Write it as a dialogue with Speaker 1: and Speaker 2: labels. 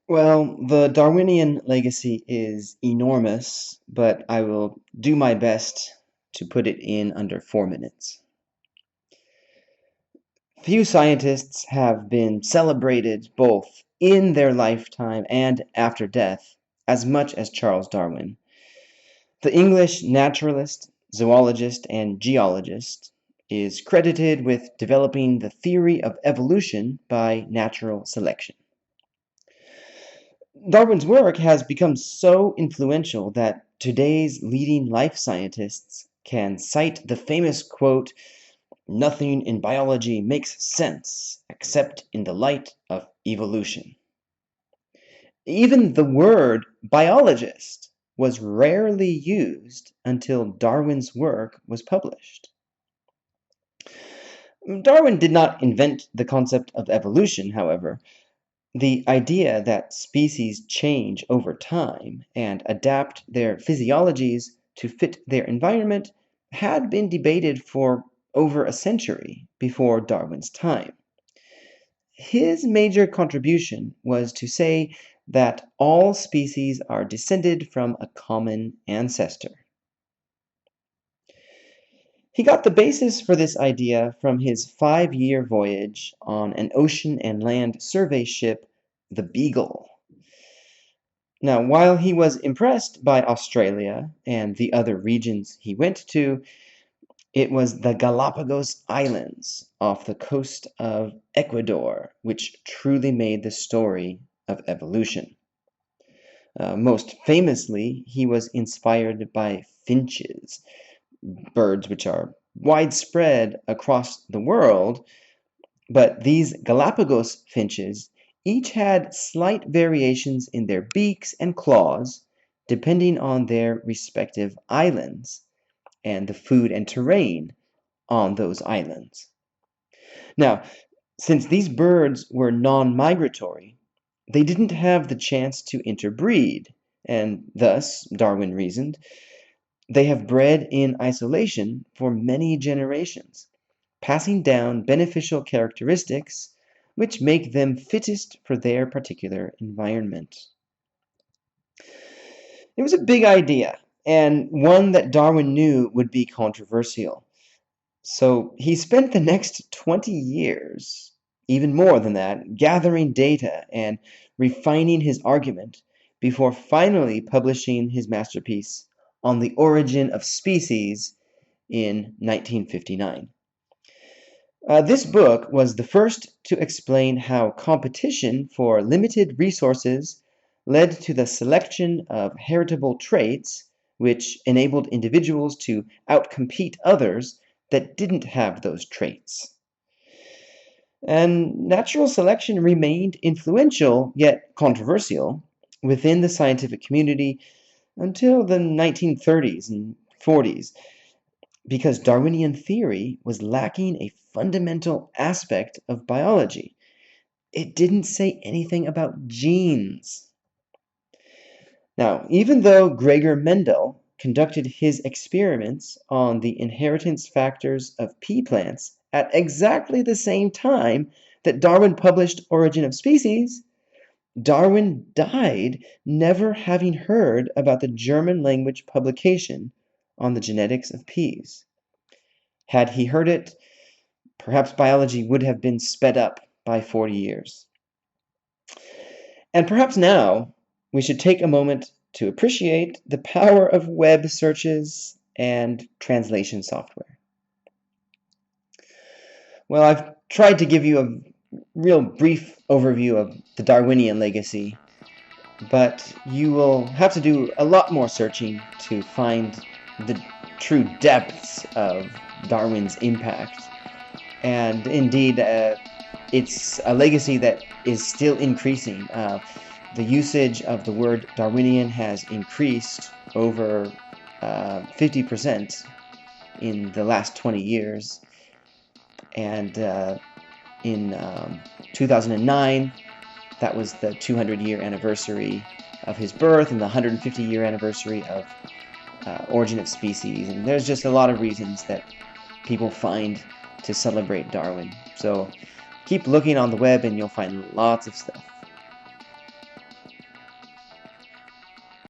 Speaker 1: Well, the Darwinian legacy is enormous, but I will do my best to put it in under 4 minutes. Few scientists have been celebrated both in their lifetime and after death as much as Charles Darwin. The English naturalist, zoologist, and geologist is credited with developing the theory of evolution by natural selection. Darwin's work has become so influential that today's leading life scientists can cite the famous quote, "Nothing in biology makes sense except in the light of evolution." Even the word biologist was rarely used until Darwin's work was published. Darwin did not invent the concept of evolution, however. The idea that species change over time and adapt their physiologies to fit their environment had been debated for over a century before Darwin's time. His major contribution was to say that all species are descended from a common ancestor. He got the basis for this idea from his 5-year voyage on an ocean and land survey ship, the Beagle. Now, while he was impressed by Australia and the other regions he went to, it was the Galapagos Islands off the coast of Ecuador which truly made the story of evolution. Most famously, he was inspired by finches, birds which are widespread across the world, but these Galapagos finches each had slight variations in their beaks and claws depending on their respective islands and the food and terrain on those islands. Now, since these birds were non-migratory, they didn't have the chance to interbreed, and thus, Darwin reasoned, they have bred in isolation for many generations, passing down beneficial characteristics which make them fittest for their particular environment. It was a big idea, and one that Darwin knew would be controversial. So he spent the next 20 years, even more than that, gathering data and refining his argument before finally publishing his masterpiece on the origin of species in 1959. This book was the first to explain how competition for limited resources led to the selection of heritable traits which enabled individuals to outcompete others that didn't have those traits. And natural selection remained influential, yet controversial, within the scientific community until the 1930s and 40s, because Darwinian theory was lacking a fundamental aspect of biology. It didn't say anything about genes. Now, even though Gregor Mendel conducted his experiments on the inheritance factors of pea plants at exactly the same time that Darwin published Origin of Species, Darwin died never having heard about the German language publication on the genetics of peas. Had he heard it, perhaps biology would have been sped up by 40 years. And perhaps now we should take a moment to appreciate the power of web searches and translation software. Well, I've tried to give you a real brief overview of the Darwinian legacy, but you will have to do a lot more searching to find the true depths of Darwin's impact. And indeed, it's a legacy that is still increasing. The usage of the word Darwinian has increased over 50% in the last 20 years. And in 2009, that was the 200-year anniversary of his birth and the 150-year anniversary of Origin of Species. And there's just a lot of reasons that people find to celebrate Darwin. So keep looking on the web and you'll find lots of stuff.